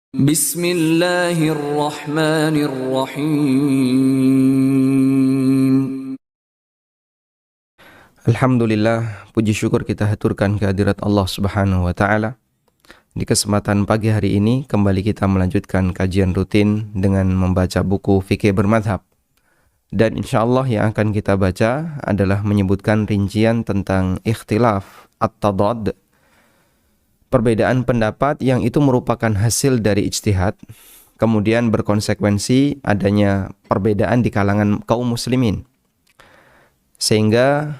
Bismillahirrahmanirrahim. Alhamdulillah, puji syukur kita haturkan kehadirat Allah Subhanahu wa Ta'ala. Di kesempatan pagi hari ini kembali kita melanjutkan kajian rutin dengan membaca buku fikih bermadhab. Dan insyaAllah yang akan kita baca adalah menyebutkan rincian tentang ikhtilaf at-tadad, perbedaan pendapat yang itu merupakan hasil dari ijtihad, kemudian berkonsekuensi adanya perbedaan di kalangan kaum muslimin. Sehingga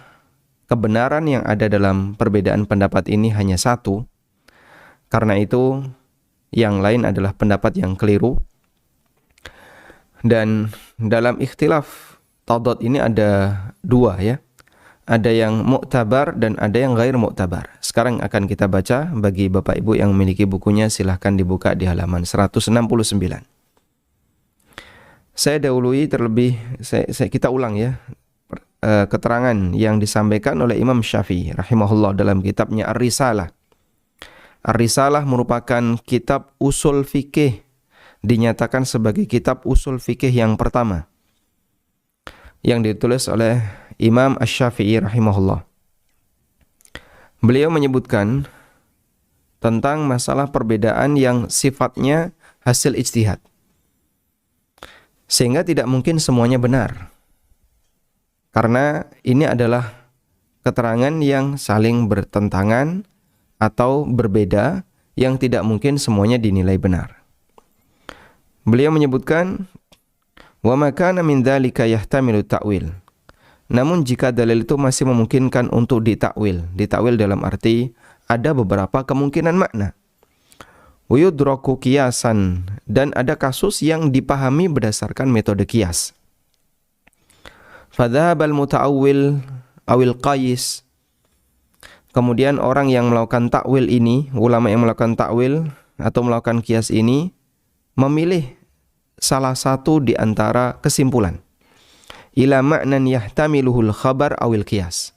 kebenaran yang ada dalam perbedaan pendapat ini hanya satu. Karena itu yang lain adalah pendapat yang keliru. Dan dalam ikhtilaf tadad ini ada dua ya. Ada yang mu'tabar dan ada yang ghair mu'tabar. Sekarang akan kita baca. Bagi Bapak Ibu yang memiliki bukunya silahkan dibuka di halaman 169. Saya dahului kita ulang ya keterangan yang disampaikan oleh Imam Syafi'i rahimahullah dalam kitabnya Ar-Risalah. Ar-Risalah merupakan kitab usul fikih, dinyatakan sebagai kitab usul fikih yang pertama yang ditulis oleh Imam Asy-Syafi'i rahimahullah. Beliau menyebutkan tentang masalah perbedaan yang sifatnya hasil ijtihad, sehingga tidak mungkin semuanya benar. Karena ini adalah keterangan yang saling bertentangan atau berbeda yang tidak mungkin semuanya dinilai benar. Beliau menyebutkan wa ma kana min dzalika yahtamilu ta'wil. Namun jika dalil itu masih memungkinkan untuk ditakwil dalam arti ada beberapa kemungkinan makna. Wa yudraku qiyasan, dan ada kasus yang dipahami berdasarkan metode qiyas. Fadhabal muta'awwil awil qais. Kemudian orang yang melakukan takwil ini, ulama yang melakukan takwil atau melakukan qiyas ini memilih salah satu di antara kesimpulan. Ila ma'nan yahtamiluhul khabar awil qiyas.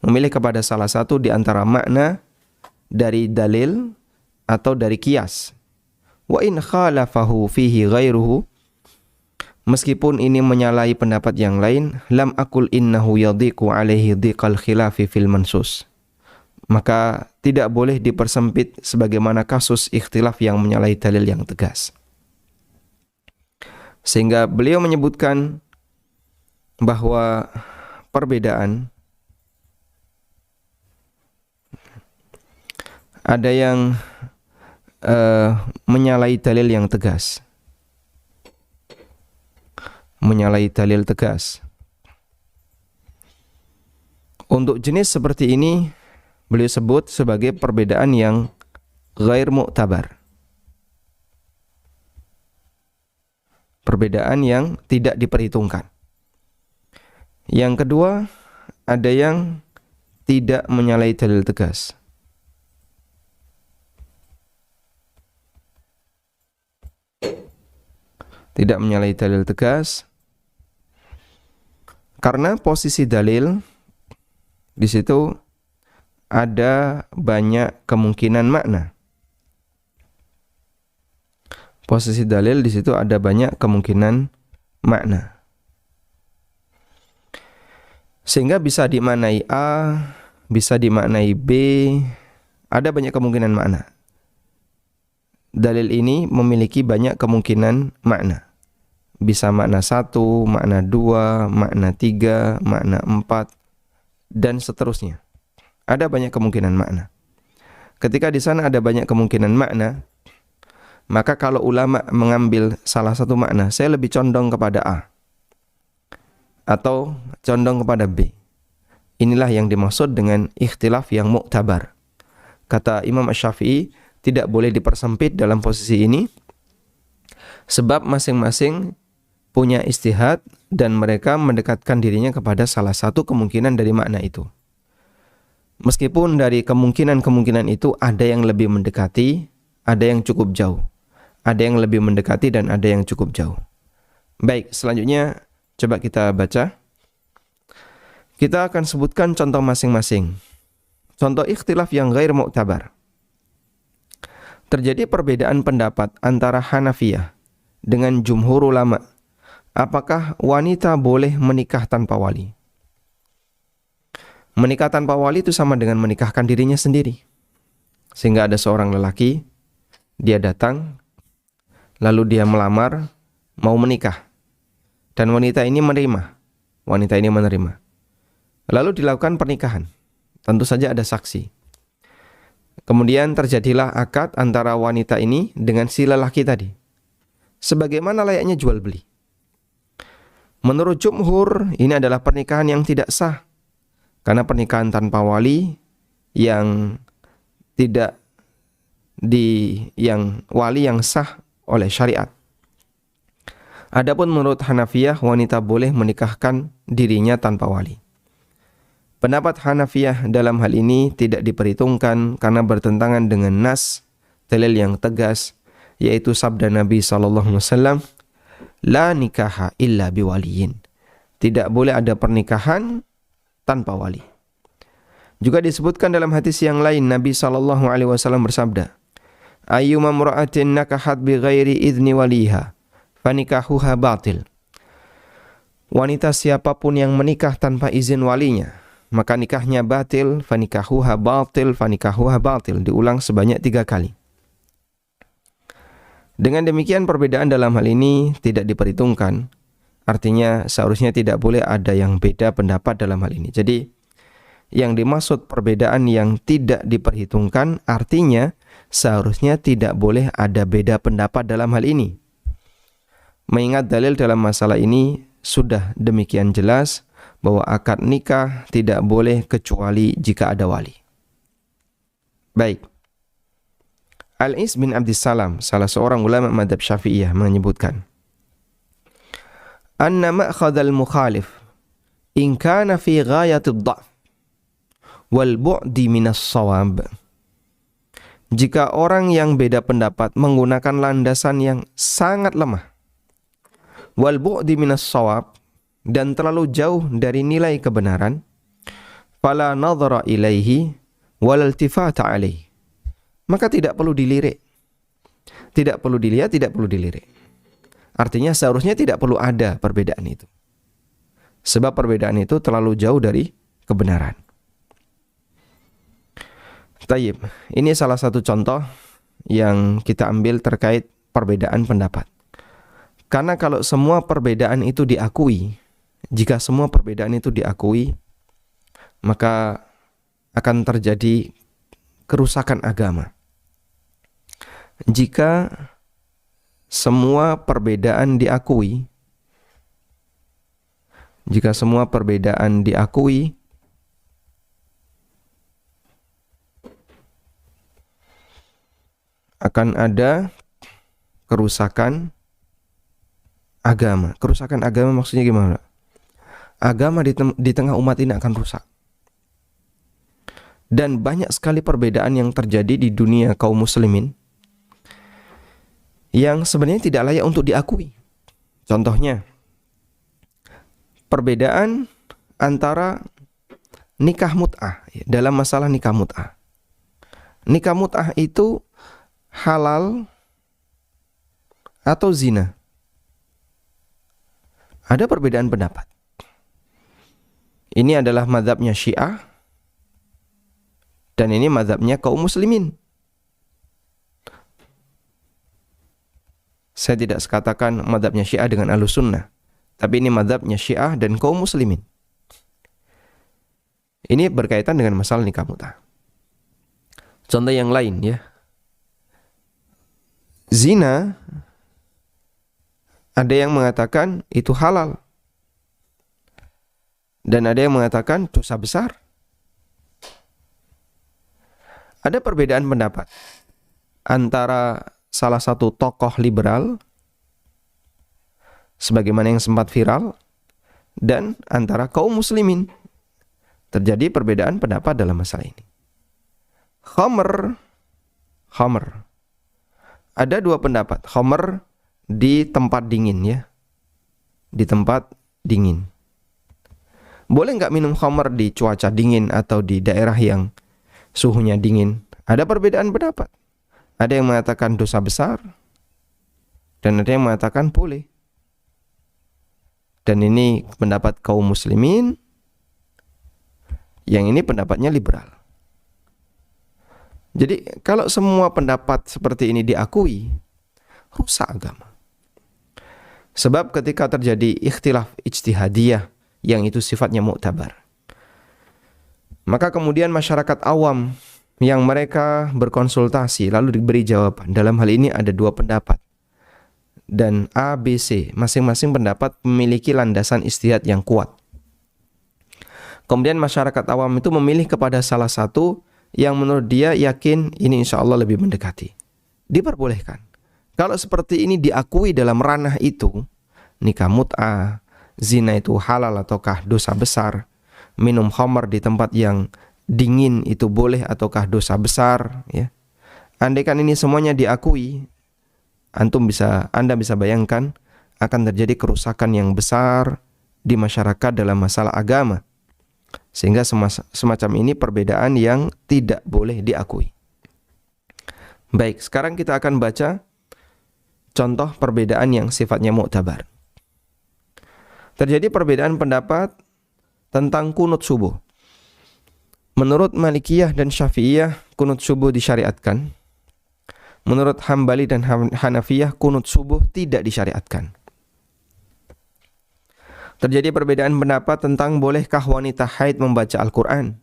Memilih kepada salah satu di antara makna dari dalil atau dari qiyas. Wa in khalafahu fihi ghairuhu. Meskipun ini menyalahi pendapat yang lain, lam akul innahu yadhiqu alaihi dhiqal khilafi fil mansus. Maka tidak boleh dipersempit sebagaimana kasus ikhtilaf yang menyalahi dalil yang tegas. Sehingga beliau menyebutkan bahwa perbedaan ada yang menyalahi dalil yang tegas. Menyalahi dalil tegas. Untuk jenis seperti ini beliau sebut sebagai perbedaan yang ghair mu'tabar. Perbedaan yang tidak diperhitungkan. Yang kedua, ada yang tidak menyalahi dalil tegas. Tidak menyalahi dalil tegas. Karena posisi dalil di situ ada banyak kemungkinan makna. Posisi dalil di situ ada banyak kemungkinan makna. Sehingga bisa dimaknai A, bisa dimaknai B, ada banyak kemungkinan makna. Dalil ini memiliki banyak kemungkinan makna. Bisa makna 1, makna 2, makna 3, makna 4, dan seterusnya. Ada banyak kemungkinan makna. Ketika di sana ada banyak kemungkinan makna, maka kalau ulama mengambil salah satu makna, saya lebih condong kepada A atau condong kepada B. Inilah yang dimaksud dengan ikhtilaf yang mu'tabar. Kata Imam Asy-Syafi'i, tidak boleh dipersempit dalam posisi ini, sebab masing-masing punya ijtihad dan mereka mendekatkan dirinya kepada salah satu kemungkinan dari makna itu. Meskipun dari kemungkinan-kemungkinan itu ada yang lebih mendekati, ada yang cukup jauh. Ada yang lebih mendekati dan ada yang cukup jauh. Baik, selanjutnya coba kita baca. Kita akan sebutkan contoh masing-masing. Contoh ikhtilaf yang ghair mu'tabar. Terjadi perbedaan pendapat antara Hanafiyah dengan jumhur ulama. Apakah wanita boleh menikah tanpa wali? Menikah tanpa wali itu sama dengan menikahkan dirinya sendiri. Sehingga ada seorang lelaki, dia datang, lalu dia melamar, mau menikah. Dan wanita ini menerima. Lalu dilakukan pernikahan. Tentu saja ada saksi. Kemudian terjadilah akad antara wanita ini dengan si lelaki tadi. Sebagaimana layaknya jual beli. Menurut jumhur, ini adalah pernikahan yang tidak sah. Karena pernikahan tanpa wali yang wali yang sah oleh syariat. Adapun menurut Hanafiyah, wanita boleh menikahkan dirinya tanpa wali. Pendapat Hanafiyah dalam hal ini tidak diperhitungkan karena bertentangan dengan nas dalil yang tegas, yaitu sabda Nabi SAW, la nikaha illa biwaliyin. Tidak boleh ada pernikahan tanpa wali. Juga disebutkan dalam hadis yang lain, Nabi SAW bersabda, ayyuma mra'atin nakahat bighairi idzni waliha fanikahuha batil. Wanita siapapun yang menikah tanpa izin walinya, maka nikahnya batil, fanikahuha batil. Diulang sebanyak 3 kali. Dengan demikian perbedaan dalam hal ini tidak diperhitungkan. Artinya seharusnya tidak boleh ada yang beda pendapat dalam hal ini. Jadi yang dimaksud perbedaan yang tidak diperhitungkan artinya seharusnya tidak boleh ada beda pendapat dalam hal ini. Mengingat dalil dalam masalah ini sudah demikian jelas bahwa akad nikah tidak boleh kecuali jika ada wali. Baik. Al-Is bin Abdissalam, salah seorang ulama madhab Syafi'iyah, menyebutkan, anna ma'khadhal mukhalif in kana fi ghayatid dha'f wal bu'di minas shawab. Jika orang yang beda pendapat menggunakan landasan yang sangat lemah, wal bu'di minas shawab, dan terlalu jauh dari nilai kebenaran, fala nadhara ilaihi wal iltifata alaihi, maka tidak perlu dilirik, tidak perlu dilihat, tidak perlu dilirik. Artinya seharusnya tidak perlu ada perbedaan itu, sebab perbedaan itu terlalu jauh dari kebenaran. Tayyib, ini salah satu contoh yang kita ambil terkait perbedaan pendapat. Karena kalau semua perbedaan itu diakui, jika semua perbedaan itu diakui, maka akan terjadi kerusakan agama. Jika semua perbedaan diakui, akan ada kerusakan agama. Kerusakan agama maksudnya gimana? Agama di tengah umat ini akan rusak. Dan banyak sekali perbedaan yang terjadi di dunia kaum muslimin yang sebenarnya tidak layak untuk diakui. Contohnya, perbedaan antara nikah mut'ah, dalam masalah nikah mut'ah. Nikah mut'ah itu halal atau zina? Ada perbedaan pendapat. Ini adalah mazhabnya Syiah dan ini mazhabnya kaum muslimin. Saya tidak sekatakan mazhabnya Syiah dengan Ahlussunnah, tapi ini mazhabnya Syiah dan kaum muslimin. Ini berkaitan dengan masalah nikah mut'ah. Contoh yang lain ya. Zina, ada yang mengatakan itu halal. Dan ada yang mengatakan dosa besar. Ada perbedaan pendapat antara salah satu tokoh liberal, sebagaimana yang sempat viral, dan antara kaum muslimin. Terjadi perbedaan pendapat dalam masalah ini. Khamr. Ada 2 pendapat. Khamr di tempat dingin ya. Di tempat dingin. Boleh nggak minum khamr di cuaca dingin atau di daerah yang suhunya dingin? Ada perbedaan pendapat. Ada yang mengatakan dosa besar, dan ada yang mengatakan boleh. Dan ini pendapat kaum muslimin, yang ini pendapatnya liberal. Jadi kalau semua pendapat seperti ini diakui, rusak agama. Sebab ketika terjadi ikhtilaf ijtihadiyah yang itu sifatnya mu'tabar, maka kemudian masyarakat awam yang mereka berkonsultasi lalu diberi jawaban. Dalam hal ini ada dua pendapat. Dan A, B, C, masing-masing pendapat memiliki landasan ijtihad yang kuat. Kemudian masyarakat awam itu memilih kepada salah satu yang menurut dia yakin ini insya Allah lebih mendekati. Diperbolehkan. Kalau seperti ini diakui dalam ranah itu, nikah mut'ah, zina itu halal ataukah dosa besar, minum khamar di tempat yang dingin itu boleh ataukah dosa besar, ya. Andaikan ini semuanya diakui, Anda bisa bayangkan akan terjadi kerusakan yang besar di masyarakat dalam masalah agama. Sehingga semacam ini perbedaan yang tidak boleh diakui. Baik, sekarang kita akan baca contoh perbedaan yang sifatnya mu'tabar. Terjadi perbedaan pendapat tentang kunut subuh. Menurut Malikiyah dan Syafi'iyah, kunut subuh disyariatkan. Menurut Hambali dan Hanafiyah, kunut subuh tidak disyariatkan. Terjadi perbedaan pendapat tentang bolehkah wanita haid membaca Al-Quran.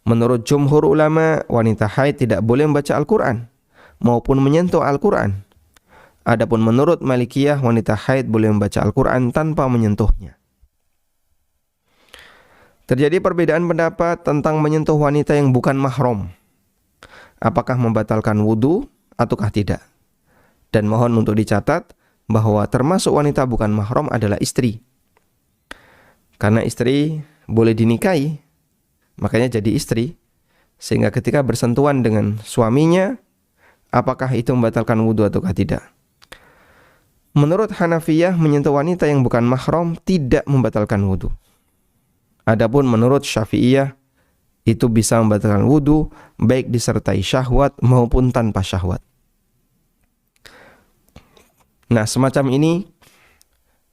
Menurut jumhur ulama, wanita haid tidak boleh membaca Al-Quran maupun menyentuh Al-Quran. Adapun menurut Malikiyah, wanita haid boleh membaca Al-Quran tanpa menyentuhnya. Terjadi perbedaan pendapat tentang menyentuh wanita yang bukan mahram. Apakah membatalkan wudu ataukah tidak? Dan mohon untuk dicatat bahwa termasuk wanita bukan mahram adalah istri. Karena istri boleh dinikahi, makanya jadi istri. Sehingga ketika bersentuhan dengan suaminya, apakah itu membatalkan wudu ataukah tidak? Menurut Hanafiyah, menyentuh wanita yang bukan mahram tidak membatalkan wudu. Adapun menurut Syafi'iyah, itu bisa membatalkan wudu baik disertai syahwat maupun tanpa syahwat. Nah, semacam ini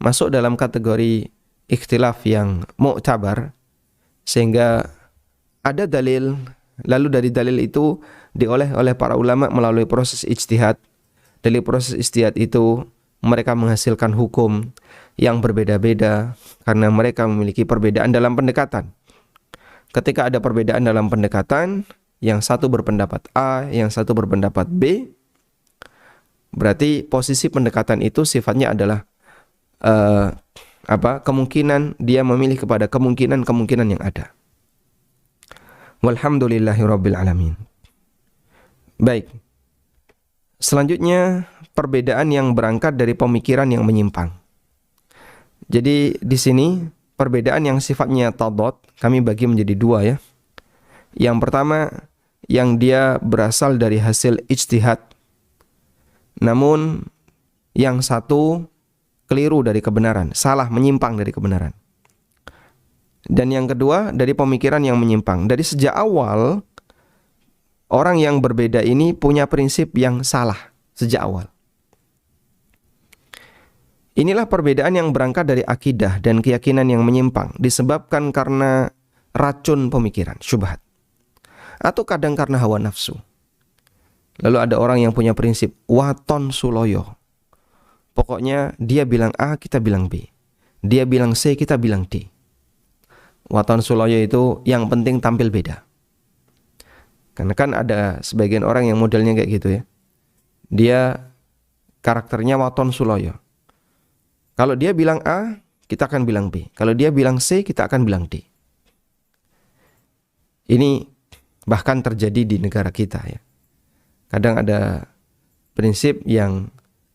masuk dalam kategori ikhtilaf yang mu'tabar, sehingga ada dalil, lalu dari dalil itu dioleh oleh para ulama melalui proses ijtihad. Dari proses ijtihad itu mereka menghasilkan hukum yang berbeda-beda karena mereka memiliki perbedaan dalam pendekatan. Ketika ada perbedaan dalam pendekatan, yang satu berpendapat A, yang satu berpendapat B, berarti posisi pendekatan itu sifatnya adalah kemungkinan dia memilih kepada kemungkinan yang ada. Walhamdulillahirabbil alamin. Baik. Selanjutnya perbedaan yang berangkat dari pemikiran yang menyimpang. Jadi di sini perbedaan yang sifatnya tadad kami bagi menjadi dua, ya. Yang pertama yang dia berasal dari hasil ijtihad, namun yang satu keliru dari kebenaran, salah, menyimpang dari kebenaran. Dan yang kedua dari pemikiran yang menyimpang. Dari sejak awal orang yang berbeda ini punya prinsip yang salah sejak awal. Inilah perbedaan yang berangkat dari akidah dan keyakinan yang menyimpang, disebabkan karena racun pemikiran, syubhat, atau kadang karena hawa nafsu. Lalu ada orang yang punya prinsip waton suloyo. Pokoknya dia bilang A, kita bilang B. Dia bilang C, kita bilang D. Waton suloyo itu yang penting tampil beda. Karena kan ada sebagian orang yang modelnya kayak gitu, ya. Dia karakternya waton suloyo. Kalau dia bilang A, kita akan bilang B. Kalau dia bilang C, kita akan bilang D. Ini bahkan terjadi di negara kita, ya. Kadang ada prinsip yang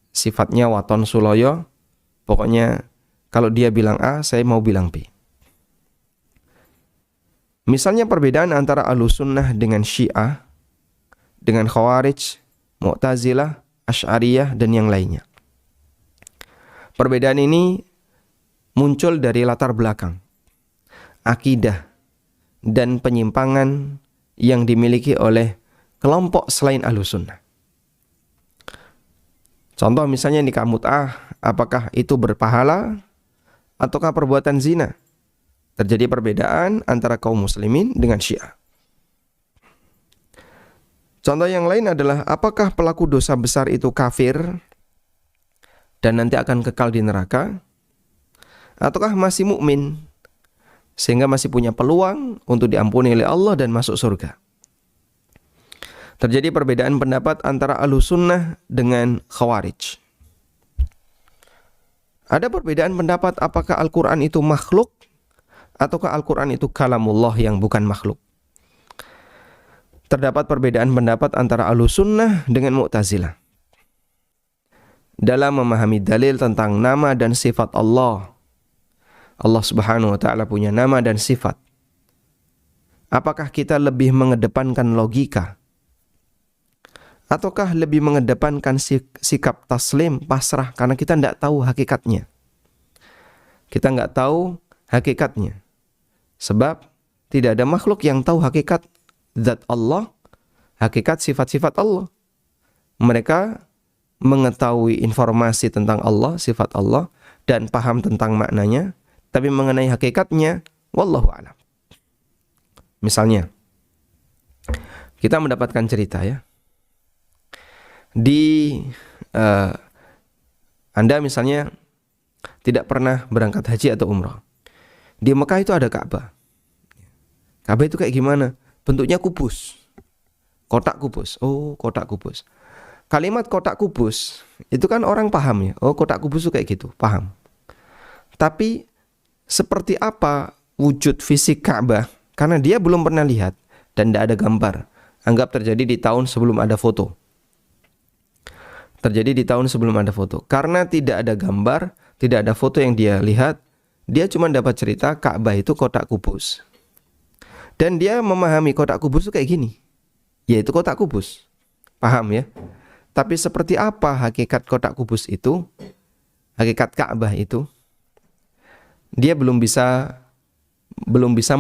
sifatnya waton suloyo. Pokoknya kalau dia bilang A, saya mau bilang B. Misalnya perbedaan antara Ahlussunnah dengan Syiah, dengan Khawarij, Mu'tazilah, Asy'ariyah, dan yang lainnya. Perbedaan ini muncul dari latar belakang, akidah, dan penyimpangan yang dimiliki oleh kelompok selain Ahlussunnah. Contoh misalnya nikah mut'ah, apakah itu berpahala ataukah perbuatan zina? Terjadi perbedaan antara kaum muslimin dengan Syiah. Contoh yang lain adalah apakah pelaku dosa besar itu kafir dan nanti akan kekal di neraka, ataukah masih mukmin sehingga masih punya peluang untuk diampuni oleh Allah dan masuk surga. Terjadi perbedaan pendapat antara Ahlussunnah dengan Khawarij. Ada perbedaan pendapat apakah Al-Quran itu makhluk ataukah Al-Quran itu kalamullah yang bukan makhluk. Terdapat perbedaan pendapat antara Ahlussunnah dengan Mu'tazilah dalam memahami dalil tentang nama dan sifat Allah. Allah Subhanahu wa ta'ala punya nama dan sifat. Apakah kita lebih mengedepankan logika ataukah lebih mengedepankan sikap taslim, pasrah, karena kita tidak tahu hakikatnya. Kita nggak tahu hakikatnya. Sebab tidak ada makhluk yang tahu hakikat zat Allah, hakikat sifat-sifat Allah. Mereka mengetahui informasi tentang Allah, sifat Allah, dan paham tentang maknanya, tapi mengenai hakikatnya, wallahu a'lam. Misalnya, kita mendapatkan cerita ya, Anda misalnya tidak pernah berangkat haji atau umrah. Di Mekah itu ada Ka'bah. Ka'bah itu kayak gimana? Bentuknya kubus. Kotak kubus. Oh, kotak kubus. Kalimat kotak kubus itu kan orang paham ya. Oh, kotak kubus itu kayak gitu, paham. Tapi seperti apa wujud fisik Ka'bah? Karena dia belum pernah lihat dan tidak ada gambar. Anggap terjadi di tahun sebelum ada foto. Karena tidak ada gambar, tidak ada foto yang dia lihat, dia cuma dapat cerita Ka'bah itu kotak kubus. Dan dia memahami kotak kubus itu kayak gini, yaitu kotak kubus. Paham ya? Tapi seperti apa hakikat kotak kubus itu, hakikat Ka'bah itu, dia belum bisa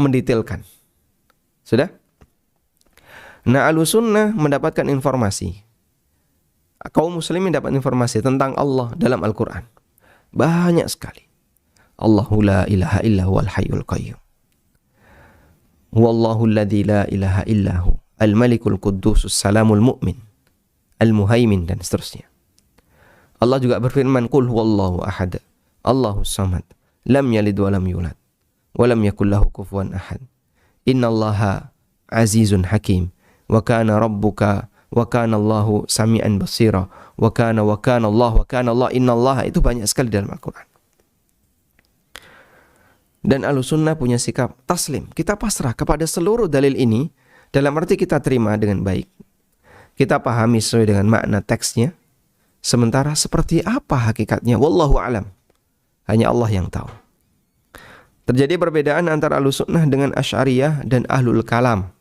mendetailkan. Sudah? Nah, Ahlussunnah mendapatkan informasi. Kaum muslimin dapat informasi tentang Allah dalam Al-Quran. Banyak sekali. Allahu la ilaha illa huwal hayyul qayyum. Huwallahu alladzi la ilaha illahu. Al-malikul quddusus salamul mu'min. Al-muhaimin dan seterusnya. Allah juga berfirman, Qul huwallahu ahad. Allahus samad. Lam yalid wa lam yulad. Wa lam yakul lahu kufuwan ahad. Innallaha azizun hakim. Wa kana rabbuka wa kana Allahu sami'an basira wa kana Allah innallaha, itu banyak sekali dalam Al-Quran. Dan Ahlussunnah punya sikap taslim. Kita pasrah kepada seluruh dalil ini, dalam arti kita terima dengan baik. Kita pahami sesuai dengan makna teksnya. Sementara seperti apa hakikatnya, wallahu alam, hanya Allah yang tahu. Terjadi perbedaan antara Ahlussunnah dengan Asy'ariyah dan Ahlul Kalam.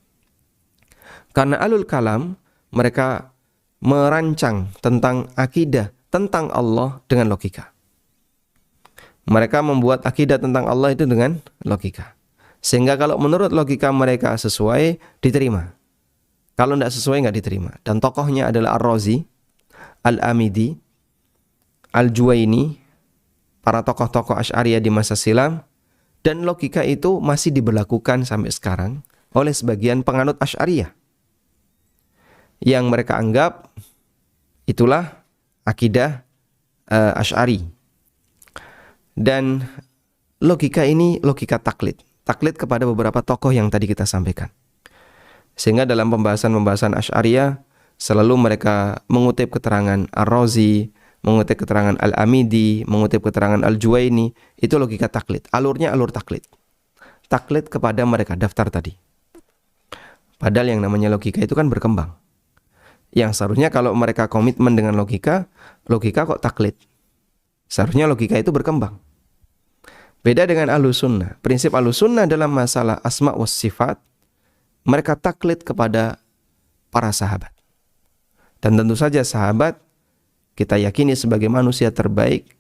Karena Ahlul Kalam mereka merancang tentang akidah tentang Allah dengan logika. Mereka membuat akidah tentang Allah itu dengan logika. Sehingga kalau menurut logika mereka sesuai, diterima. Kalau tidak sesuai, nggak diterima. Dan tokohnya adalah Ar-Razi, Al-Amidi, Al-Juwaini, para tokoh-tokoh Asy'ariyah di masa silam. Dan logika itu masih diberlakukan sampai sekarang oleh sebagian penganut Asy'ariyah. Yang mereka anggap itulah akidah Asy'ari. Dan logika ini logika taklid kepada beberapa tokoh yang tadi kita sampaikan. Sehingga dalam pembahasan Asy'ariyah selalu mereka mengutip keterangan Ar-Razi, mengutip keterangan Al-Amidi, mengutip keterangan Al-Juwaini. Itu logika taklid. Alurnya alur taklid. Taklid kepada mereka daftar tadi. Padahal yang namanya logika itu kan berkembang. Yang seharusnya kalau mereka komitmen dengan logika kok taklid. Seharusnya logika itu berkembang. Beda dengan Ahlussunnah. Prinsip Ahlussunnah dalam masalah asma wa sifat, mereka taklid kepada para sahabat. Dan tentu saja sahabat kita yakini sebagai manusia terbaik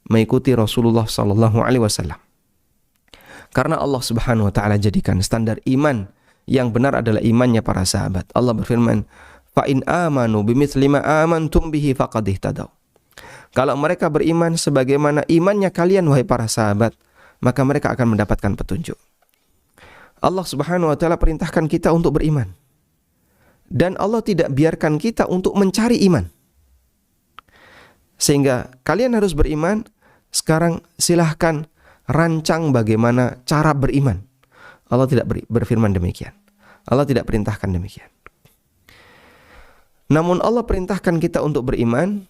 mengikuti Rasulullah SAW. Karena Allah Subhanahu wa ta'ala jadikan standar iman yang benar adalah imannya para sahabat. Allah berfirman, fa in amanu bimithli ma amantum bihi faqad ihtadaw. Kalau mereka beriman sebagaimana imannya kalian wahai para sahabat, maka mereka akan mendapatkan petunjuk. Allah Subhanahu wa taala perintahkan kita untuk beriman. Dan Allah tidak biarkan kita untuk mencari iman. Sehingga kalian harus beriman, sekarang silahkan rancang bagaimana cara beriman. Allah tidak berfirman demikian. Allah tidak perintahkan demikian. Namun Allah perintahkan kita untuk beriman,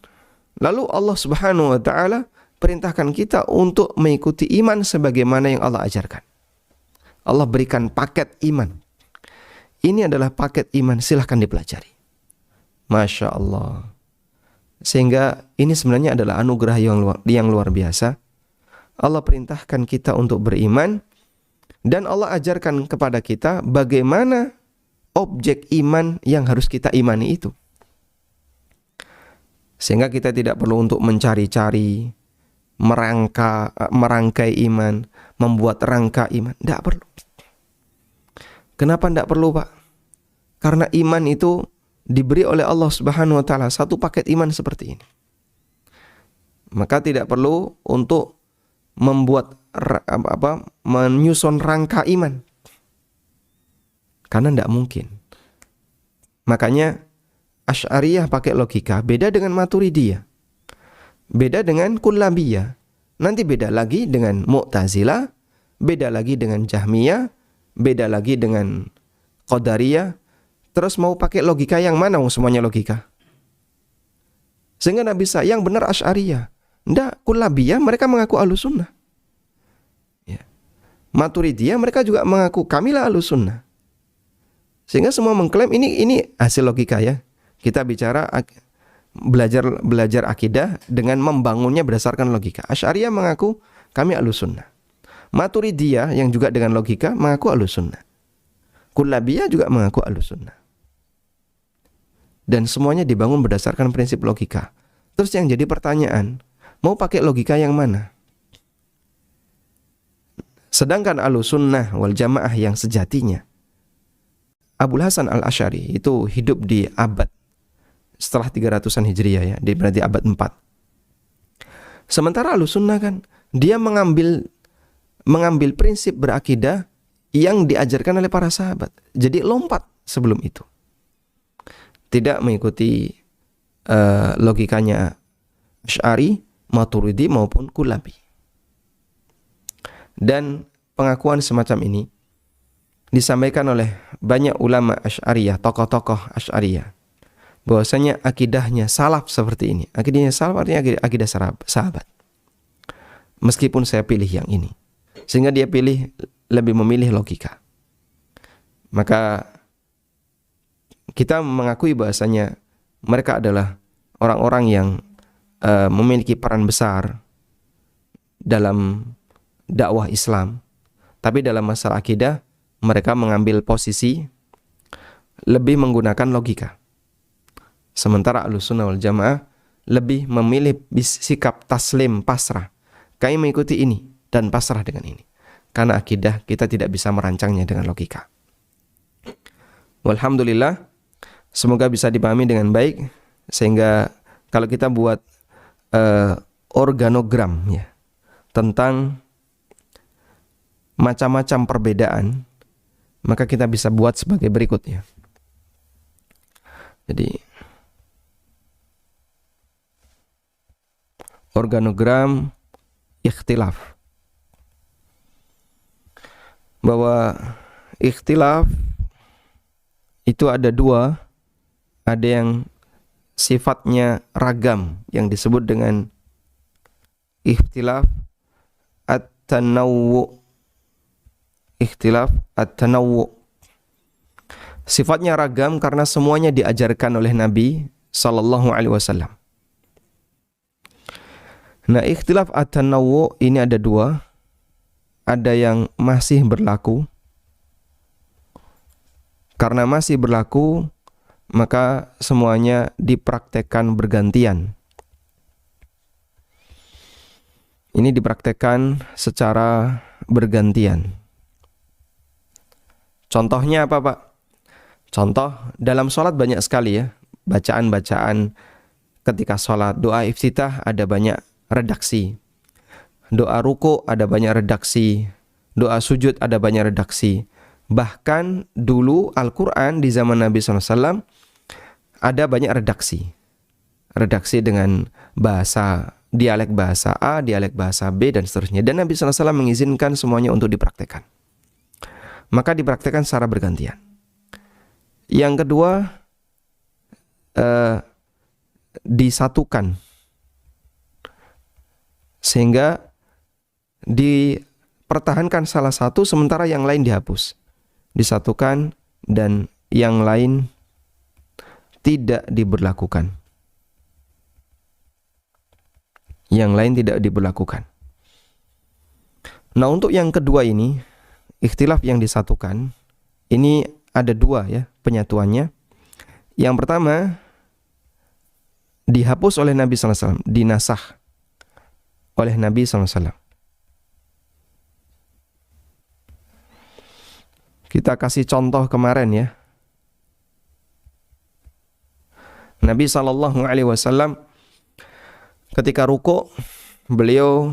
lalu Allah Subhanahu wa taala perintahkan kita untuk mengikuti iman sebagaimana yang Allah ajarkan. Allah berikan paket iman. Ini adalah paket iman, silahkan dipelajari. Masya Allah. Sehingga ini sebenarnya adalah anugerah yang luar biasa. Allah perintahkan kita untuk beriman, dan Allah ajarkan kepada kita bagaimana objek iman yang harus kita imani itu. Sehingga kita tidak perlu untuk mencari-cari, merangkai iman, membuat rangka iman. Tidak perlu. Kenapa tidak perlu, Pak? Karena iman itu diberi oleh Allah Subhanahu wa taala satu paket iman seperti ini. Maka tidak perlu untuk membuat menyusun rangka iman. Karena tidak mungkin. Makanya Asy'ariyah pakai logika, beda dengan Maturidiyah. Beda dengan Kullabiyah. Nanti beda lagi dengan Mu'tazilah, beda lagi dengan Jahmiyah, beda lagi dengan Qadariyah. Terus mau pakai logika yang mana? Semuanya logika. Sehingga tidak bisa. Yang benar Asy'ariyah. Tidak, Kullabiyah mereka mengaku Ahlussunnah. Ya. Maturidiyah mereka juga mengaku kamilah Ahlussunnah. Sehingga semua mengklaim ini hasil logika ya. Kita bicara belajar akidah dengan membangunnya berdasarkan logika. Asy'ariyah mengaku kami Ahlussunnah. Maturidiyah yang juga dengan logika mengaku Ahlussunnah. Kullabiyah juga mengaku Ahlussunnah. Dan semuanya dibangun berdasarkan prinsip logika. Terus yang jadi pertanyaan, mau pakai logika yang mana? Sedangkan Ahlussunnah wal Jamaah yang sejatinya, Abul Hasan Al-Asy'ari itu hidup di abad setelah 300-an Hijriah ya, berarti abad 4. Sementara Ahlussunnah kan dia mengambil prinsip berakidah yang diajarkan oleh para sahabat. Jadi lompat sebelum itu. Tidak mengikuti logikanya Asy'ari, Maturidi maupun Kullabi. Dan pengakuan semacam ini disampaikan oleh banyak ulama Asy'ariyah, tokoh-tokoh Asy'ariyah, bahwasanya akidahnya salaf seperti ini. Akidahnya salaf artinya akidah sahabat. Meskipun saya pilih yang ini, sehingga dia lebih memilih logika. Maka kita mengakui bahwasanya mereka adalah orang-orang yang memiliki peran besar dalam dakwah Islam. Tapi dalam masalah akidah mereka mengambil posisi lebih menggunakan logika. Sementara Ahlussunnah wal Jamaah lebih memilih sikap taslim, pasrah. Kami mengikuti ini dan pasrah dengan ini. Karena akidah kita tidak bisa merancangnya dengan logika. Walhamdulillah, semoga bisa dipahami dengan baik. Sehingga kalau kita buat organogram ya, tentang macam-macam perbedaan, maka kita bisa buat sebagai berikutnya. Jadi organogram ikhtilaf, bahwa ikhtilaf itu ada dua, ada yang sifatnya ragam yang disebut dengan ikhtilaf at-tanawwu. Ikhtilaf at-tanawwu sifatnya ragam karena semuanya diajarkan oleh Nabi sallallahu alaihi wasallam. Nah, ikhtilaf at-tanawwu ini ada dua. Ada yang masih berlaku. Karena masih berlaku, maka semuanya dipraktekkan bergantian. Ini dipraktekkan secara bergantian. Contohnya apa, Pak? Contoh, dalam sholat banyak sekali ya, bacaan-bacaan ketika sholat. Doa iftitah ada banyak redaksi. Doa ruku ada banyak redaksi. Doa sujud ada banyak redaksi. Bahkan dulu Al-Quran di zaman Nabi SAW ada banyak redaksi. Redaksi dengan bahasa, dialek bahasa A, dialek bahasa B, dan seterusnya. Dan Nabi SAW mengizinkan semuanya untuk dipraktekkan. Maka dipraktekkan secara bergantian. Yang kedua, disatukan. Sehingga dipertahankan salah satu sementara yang lain dihapus. Disatukan dan yang lain tidak diberlakukan. Yang lain tidak diberlakukan. Nah, untuk yang kedua ini, ikhtilaf yang disatukan, ini ada dua ya penyatuannya. Yang pertama, dihapus oleh Nabi SAW, dinasah oleh Nabi SAW. Kita kasih contoh kemarin ya. Nabi SAW ketika ruku, beliau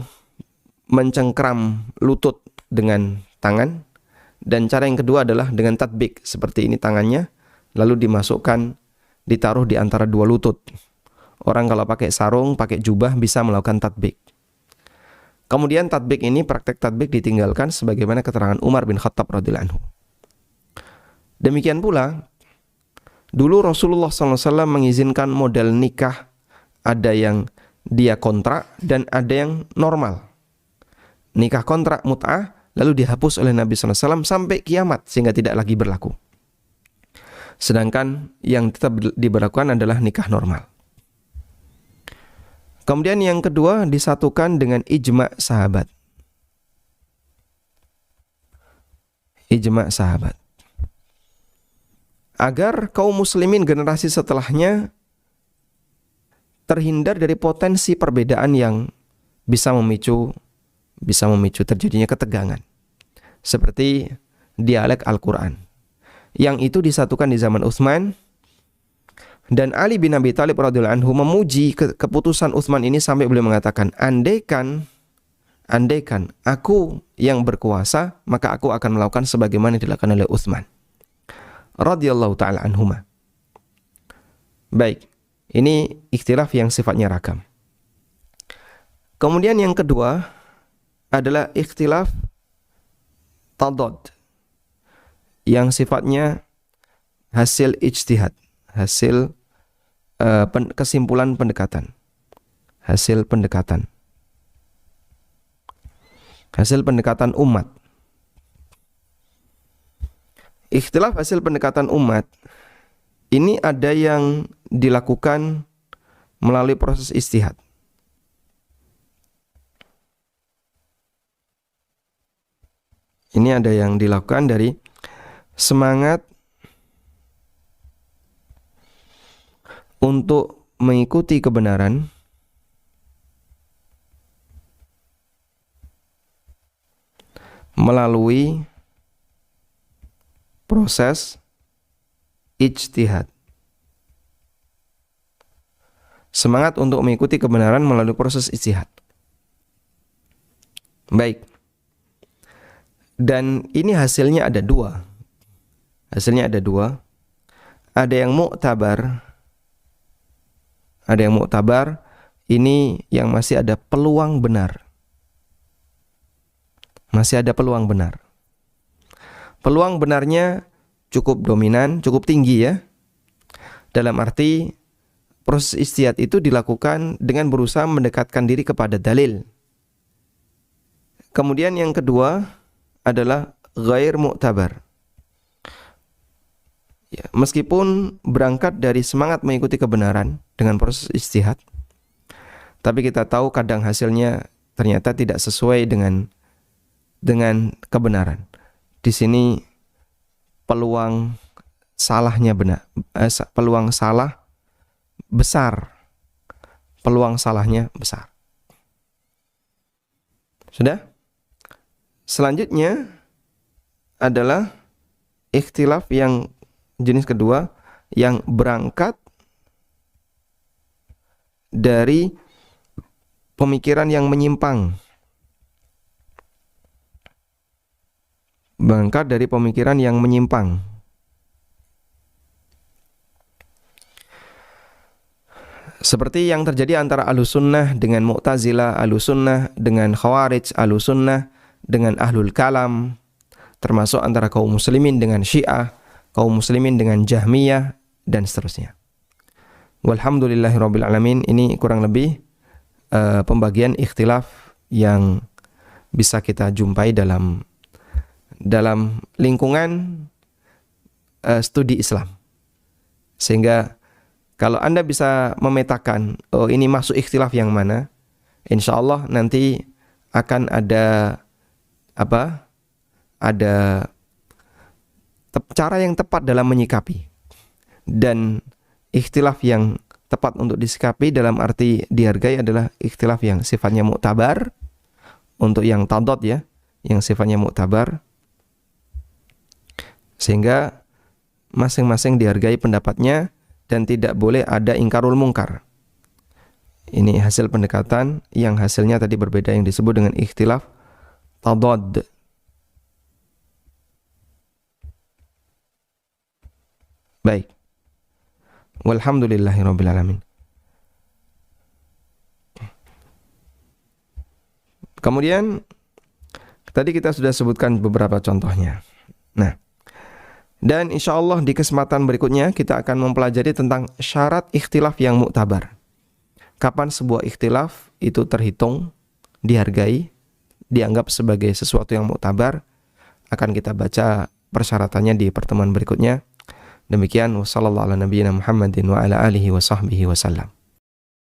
mencengkram lutut dengan tangan. Dan cara yang kedua adalah dengan tatbik. Seperti ini tangannya, lalu dimasukkan, ditaruh di antara dua lutut. Orang kalau pakai sarung, pakai jubah bisa melakukan tatbik. Kemudian tatbik ini, praktek tatbik ditinggalkan sebagaimana keterangan Umar bin Khattab radhiyallahu anhu. Demikian pula, dulu Rasulullah SAW mengizinkan model nikah, ada yang dia kontrak dan ada yang normal. Nikah kontrak mut'ah lalu dihapus oleh Nabi SAW sampai kiamat sehingga tidak lagi berlaku. Sedangkan yang tetap diberlakukan adalah nikah normal. Kemudian yang kedua disatukan dengan ijma' sahabat. Ijma' sahabat. Agar kaum muslimin generasi setelahnya terhindar dari potensi perbedaan yang bisa memicu terjadinya ketegangan. Seperti dialek Al-Quran. Yang itu disatukan di zaman Utsman. Dan Ali bin Abi Thalib radhiyallahu anhu memuji keputusan Utsman ini sampai beliau mengatakan, andaikan aku yang berkuasa, maka aku akan melakukan sebagaimana yang dilakukan oleh Utsman radhiyallahu ta'ala anhuma. Baik, ini ikhtilaf yang sifatnya ragam. Kemudian yang kedua adalah ikhtilaf tadad, yang sifatnya hasil ijtihad, hasil kesimpulan pendekatan, hasil pendekatan umat. Ikhtilaf hasil pendekatan umat ini ada yang dilakukan melalui proses ijtihad. Ini ada yang dilakukan dari semangat untuk mengikuti kebenaran melalui proses ijtihad. Semangat untuk mengikuti kebenaran melalui proses ijtihad. Baik. Dan ini hasilnya ada dua. Hasilnya ada dua. Ada yang mu'tabar. Ada yang mu'tabar. Ini yang masih ada peluang benar. Masih ada peluang benar. Peluang benarnya cukup dominan, cukup tinggi ya. Dalam arti proses ijtihad itu dilakukan dengan berusaha mendekatkan diri kepada dalil. Kemudian yang kedua adalah ghair mu'tabar. Ya, meskipun berangkat dari semangat mengikuti kebenaran dengan proses ijtihad, tapi kita tahu kadang hasilnya ternyata tidak sesuai dengan kebenaran. Di sini peluang salahnya benar, peluang salah besar. Peluang salahnya besar. Sudah? Selanjutnya adalah ikhtilaf yang jenis kedua yang berangkat dari pemikiran yang menyimpang. Berangkat dari pemikiran yang menyimpang. Seperti yang terjadi antara Ahlussunnah dengan Mu'tazilah, Ahlussunnah dengan Khawarij, Ahlussunnah dengan Ahlul Kalam, termasuk antara kaum muslimin dengan Syiah, kaum muslimin dengan Jahmiyah, dan seterusnya. Walhamdulillahirabbil alamin. Ini kurang lebih pembagian ikhtilaf yang bisa kita jumpai dalam lingkungan studi Islam. Sehingga kalau Anda bisa memetakan, oh ini masuk ikhtilaf yang mana, insya Allah nanti akan ada cara yang tepat dalam menyikapi. Dan ikhtilaf yang tepat untuk disikapi dalam arti dihargai adalah ikhtilaf yang sifatnya mu'tabar. Untuk yang tadad ya, yang sifatnya mu'tabar. Sehingga masing-masing dihargai pendapatnya dan tidak boleh ada ingkarul mungkar. Ini hasil pendekatan yang hasilnya tadi berbeda, yang disebut dengan ikhtilaf tadad. Baik. Walhamdulillahirabbil alamin. Kemudian tadi kita sudah sebutkan beberapa contohnya. Nah, dan insya Allah di kesempatan berikutnya kita akan mempelajari tentang syarat ikhtilaf yang muktabar. Kapan sebuah ikhtilaf itu terhitung, dihargai, dianggap sebagai sesuatu yang muktabar. Akan kita baca persyaratannya di pertemuan berikutnya. Demikian, wassallallahu ala nabiyyina Muhammadin wa ala alihi wa sahbihi wasallam.